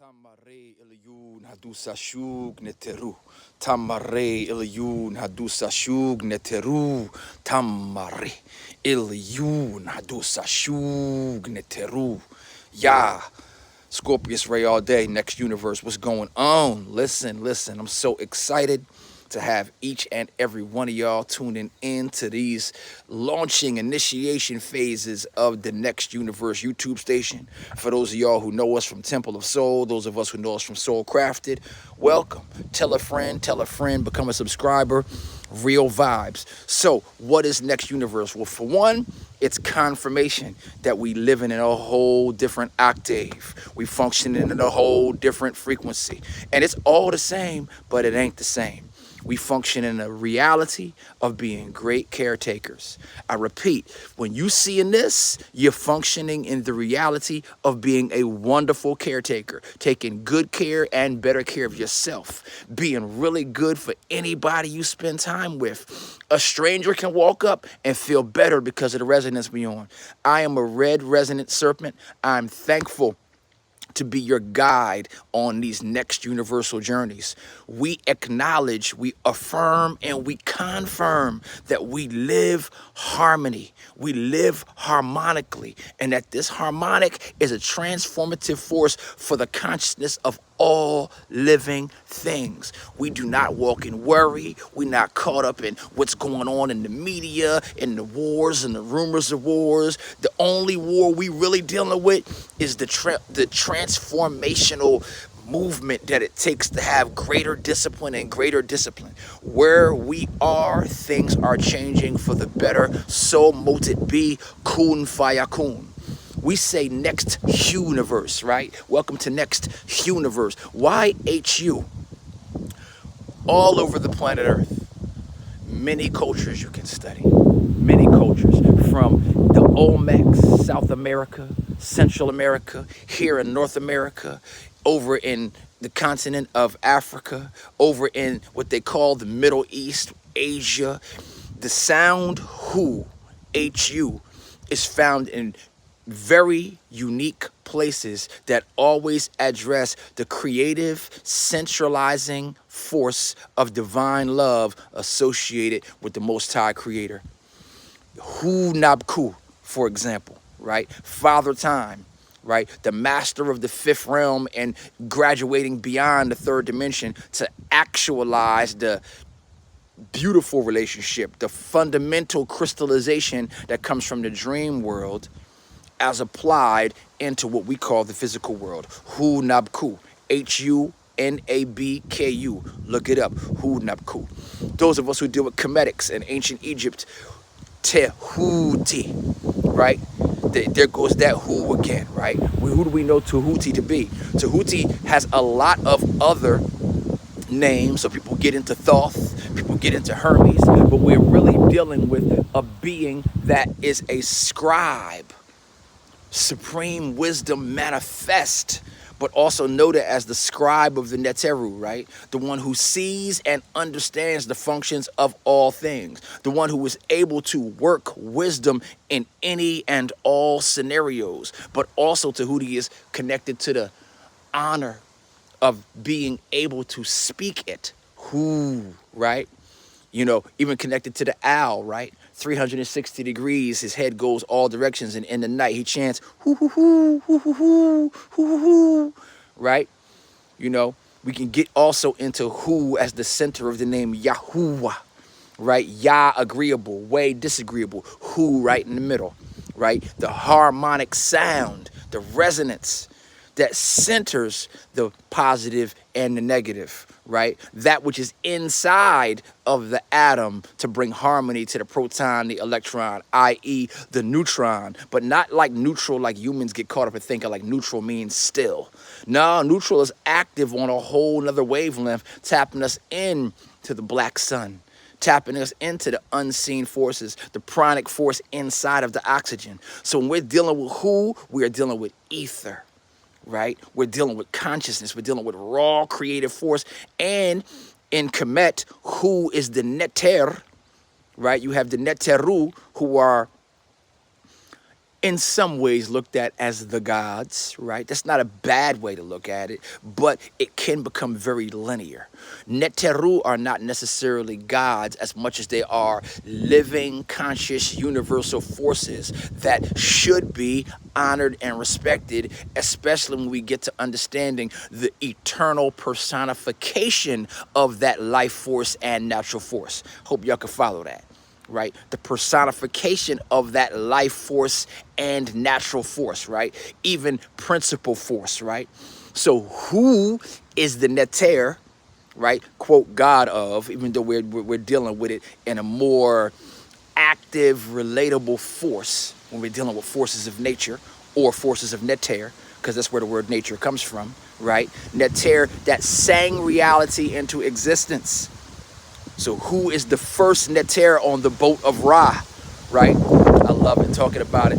Tamare ilyun hadusa shug neteru. Tamare ilyun hadusa shug neteru. Tamare ilyun hadusa shug neteru. Ya. Scorpius Ray all day, Next Universe. What's going on? Listen. I'm so excited to have each and every one of y'all tuning in to these launching initiation phases of the Next Universe YouTube station. For those of y'all who know us from Temple of Soul, those of us who know us from Soul Crafted, welcome. Tell a friend, become a subscriber. Real vibes. So, what is Next Universe? Well, for one, it's confirmation that we living in a whole different octave. We functioning in a whole different frequency. And it's all the same, but it ain't the same. We function in a reality of being great caretakers. I repeat, when you see in this, you're functioning in the reality of being a wonderful caretaker, taking good care and better care of yourself, being really good for anybody you spend time with. A stranger can walk up and feel better because of the resonance we on. I am a red resonant serpent. I'm thankful to be your guide on these next universal journeys. We acknowledge, we affirm, and we confirm that we live harmony. We live harmonically, and that this harmonic is a transformative force for the consciousness of all living things. We do not walk in worry. We're not caught up in what's going on in the media, in the wars and the rumors of wars. The only war we really dealing with is the transformational movement that it takes to have greater discipline and greater discipline. Where we are, things are changing for the better. So mote it be, kun fayakun. We say Next Universe, right? Welcome to Next Universe. Why HU? All over the planet Earth. Many cultures you can study. Many cultures. From the Olmecs, South America, Central America, here in North America, over in the continent of Africa, over in what they call the Middle East, Asia. The sound HU, HU, is found in very unique places that always address the creative, centralizing force of divine love associated with the Most High Creator. Hu Nabku, for example, right? Father Time, right? The master of the fifth realm and graduating beyond the third dimension to actualize the beautiful relationship, the fundamental crystallization that comes from the dream world as applied into what we call the physical world. Hu Nabku, Hunabku. Look it up, Hu Nabku. Those of us who deal with Cometics in ancient Egypt, Tehuti, right? There goes that who again, right? Who do we know Tehuti to be? Tehuti has a lot of other names, so people get into Thoth, people get into Hermes, but we're really dealing with a being that is a scribe. Supreme wisdom manifest, but also noted as the scribe of the Neteru, right? The one who sees and understands the functions of all things. The one who is able to work wisdom in any and all scenarios, but also Tahuti is connected to the honor of being able to speak it. Who, right? You know, even connected to the owl, right? 360 degrees, his head goes all directions, and in the night he chants, hoo hoo hoo, hoo hoo hoo, hoo hoo hoo, right? You know, we can get also into who as the center of the name Yahuwah, right? Yah agreeable, way disagreeable, who right in the middle, right? The harmonic sound, the resonance that centers the positive and the negative, right? That which is inside of the atom to bring harmony to the proton, the electron, i.e. the neutron, but not like neutral like humans get caught up in thinking like neutral means still. No, neutral is active on a whole nother wavelength, tapping us in to the black sun, tapping us into the unseen forces, the pranic force inside of the oxygen. So when we're dealing with who, we are dealing with ether. Right? We're dealing with consciousness. We're dealing with raw creative force. And in Kemet, who is the Neter, right? You have the Neteru, who are in some ways looked at as the gods, right? That's not a bad way to look at it, but it can become very linear. Neteru are not necessarily gods as much as they are living, conscious, universal forces that should be honored and respected, especially when we get to understanding the eternal personification of that life force and natural force. Hope y'all can follow that. Right? The personification of that life force and natural force, right? Even principal force, right? So who is the Neter, right? Quote, God of, even though we're dealing with it in a more active, relatable force when we're dealing with forces of nature or forces of Neter, because that's where the word nature comes from, right? Neter, that sang reality into existence. So who is the first Neter on the boat of Ra, right? I love it, talking about it.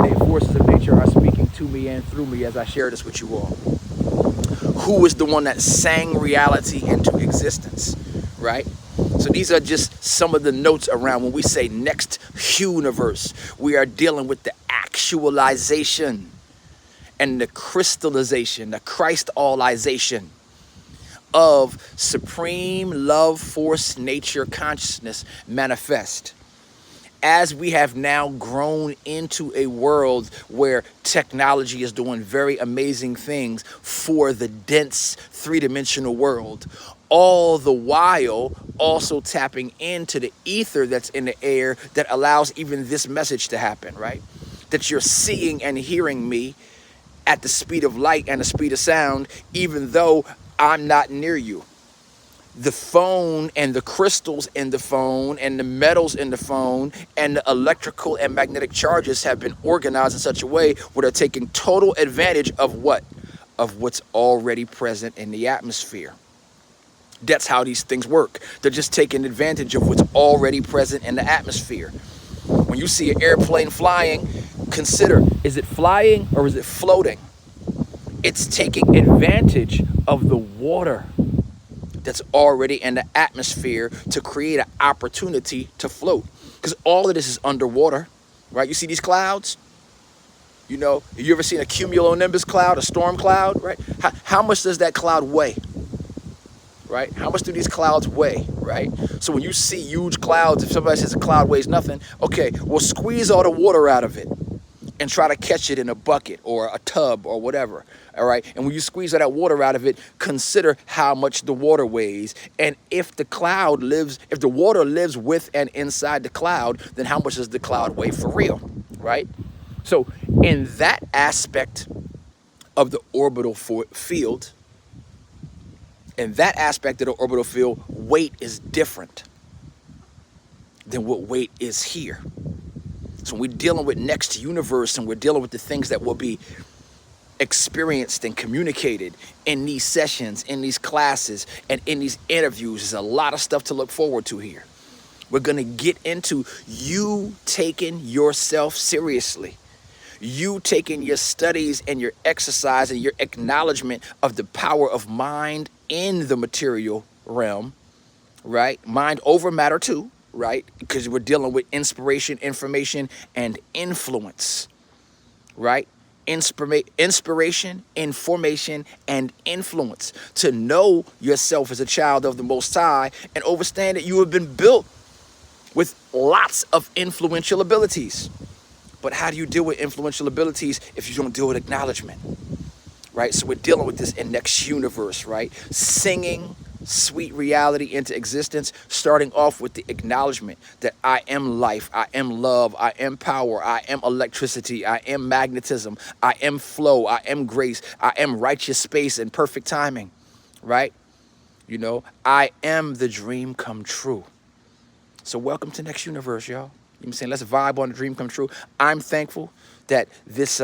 The forces of nature are speaking to me and through me as I share this with you all. Who is the one that sang reality into existence, right? So these are just some of the notes around when we say next universe. We are dealing with the actualization and the crystallization, the Christalization of supreme love, force, nature, consciousness manifest. As we have now grown into a world where technology is doing very amazing things for the dense three-dimensional world, all the while also tapping into the ether that's in the air that allows even this message to happen, right? That you're seeing and hearing me at the speed of light and the speed of sound, even though I'm not near you. The phone and the crystals in the phone and the metals in the phone and the electrical and magnetic charges have been organized in such a way where they're taking total advantage of what? Of what's already present in the atmosphere. That's how these things work. They're just taking advantage of what's already present in the atmosphere. When you see an airplane flying, consider, is it flying or is it floating? It's taking advantage of the water that's already in the atmosphere to create an opportunity to float. Because all of this is underwater, right? You see these clouds? You know, you ever seen a cumulonimbus cloud, a storm cloud, right? How much does that cloud weigh, right? How much do these clouds weigh, right? So when you see huge clouds, if somebody says a cloud weighs nothing, okay, well, squeeze all the water out of it and try to catch it in a bucket or a tub or whatever, all right? And when you squeeze all that water out of it, consider how much the water weighs. And if the cloud lives, if the water lives with and inside the cloud, then how much does the cloud weigh for real, right? So in that aspect of the orbital field, weight is different than what weight is here. So we're dealing with next universe and we're dealing with the things that will be experienced and communicated in these sessions, in these classes, and in these interviews. There's a lot of stuff to look forward to here. We're going to get into you taking yourself seriously. You taking your studies and your exercise and your acknowledgement of the power of mind in the material realm, right? Mind over matter too. Right? Because we're dealing with inspiration, information, and influence, right? Inspiration, information, and influence. To know yourself as a child of the Most High and understand that you have been built with lots of influential abilities. But how do you deal with influential abilities if you don't deal with acknowledgement, right? So we're dealing with this in next universe, right? Singing sweet reality into existence, starting off with the acknowledgement that I am life, I am love, I am power, I am electricity, I am magnetism, I am flow, I am grace, I am righteous space and perfect timing, right? You know, I am the dream come true. So welcome to next universe, y'all. You know what I'm saying? Let's vibe on the dream come true. I'm thankful that this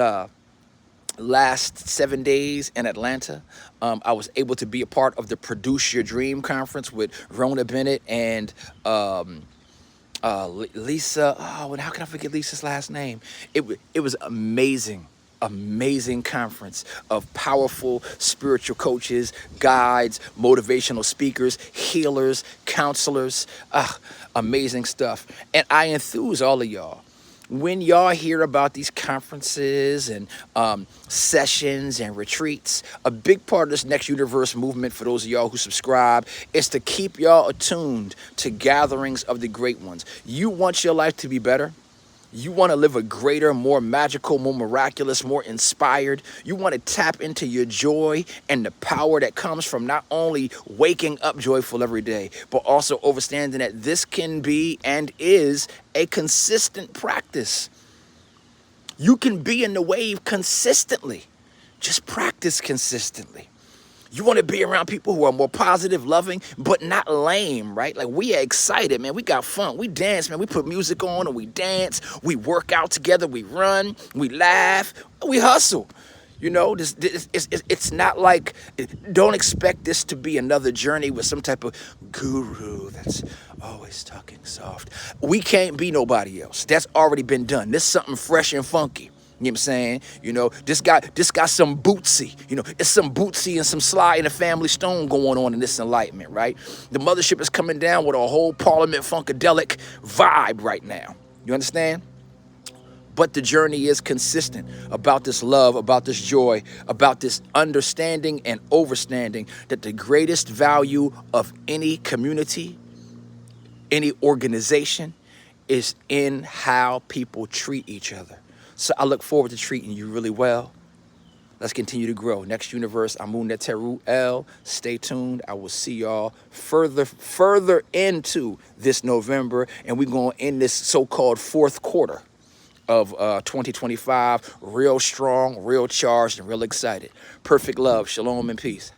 last 7 days in Atlanta, I was able to be a part of the Produce Your Dream conference with Rona Bennett and Lisa. Oh, and how can I forget Lisa's last name? It was amazing. amazing conference of powerful spiritual coaches, guides, motivational speakers, healers, counselors. Amazing stuff. And I enthuse all of y'all. When y'all hear about these conferences and sessions and retreats, a big part of this Next Universe movement, for those of y'all who subscribe, is to keep y'all attuned to gatherings of the great ones. You want your life to be better? You want to live a greater, more magical, more miraculous, more inspired. You want to tap into your joy and the power that comes from not only waking up joyful every day, but also understanding that this can be and is a consistent practice. You can be in the wave consistently. Just practice consistently. You want to be around people who are more positive, loving, but not lame, right? Like, we are excited, man. We got fun. We dance, man. We put music on and we dance. We work out together. We run. We laugh. We hustle. You know, it's not like, don't expect this to be another journey with some type of guru that's always talking soft. We can't be nobody else. That's already been done. This is something fresh and funky. You know what I'm saying? You know, this got some Bootsy. You know, it's some Bootsy and some Sly and the Family Stone going on in this enlightenment, right? The mothership is coming down with a whole Parliament Funkadelic vibe right now. You understand? But the journey is consistent about this love, about this joy, about this understanding and overstanding that the greatest value of any community, any organization, is in how people treat each other. So I look forward to treating you really well. Let's continue to grow. Next Universe, Amun Neteru El. Stay tuned. I will see y'all further into this November, and we're going to end this so-called fourth quarter of 2025 real strong, real charged, and real excited. Perfect love. Shalom and peace.